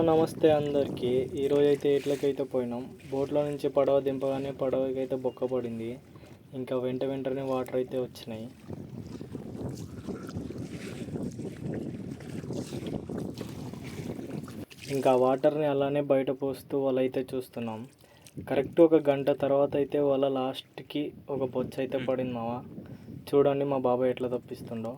నమస్తే అందరికీ. ఈరోజైతే ఎట్లకైతే పోయినాం. బోట్లో నుంచి పడవ దింపగానే పడవకైతే బొక్క పడింది. ఇంకా వెంటనే వాటర్ అయితే వచ్చినాయి. ఇంకా వాటర్ని అలానే బయట పోస్తూ వల అయితే చూస్తున్నాం. కరెక్ట్ ఒక గంట తర్వాత అయితే వల లాస్ట్కి ఒక బొచ్చ అయితే పడింది మావా. చూడండి మా బాబాయ్ ఎట్లా తప్పిస్తుండో.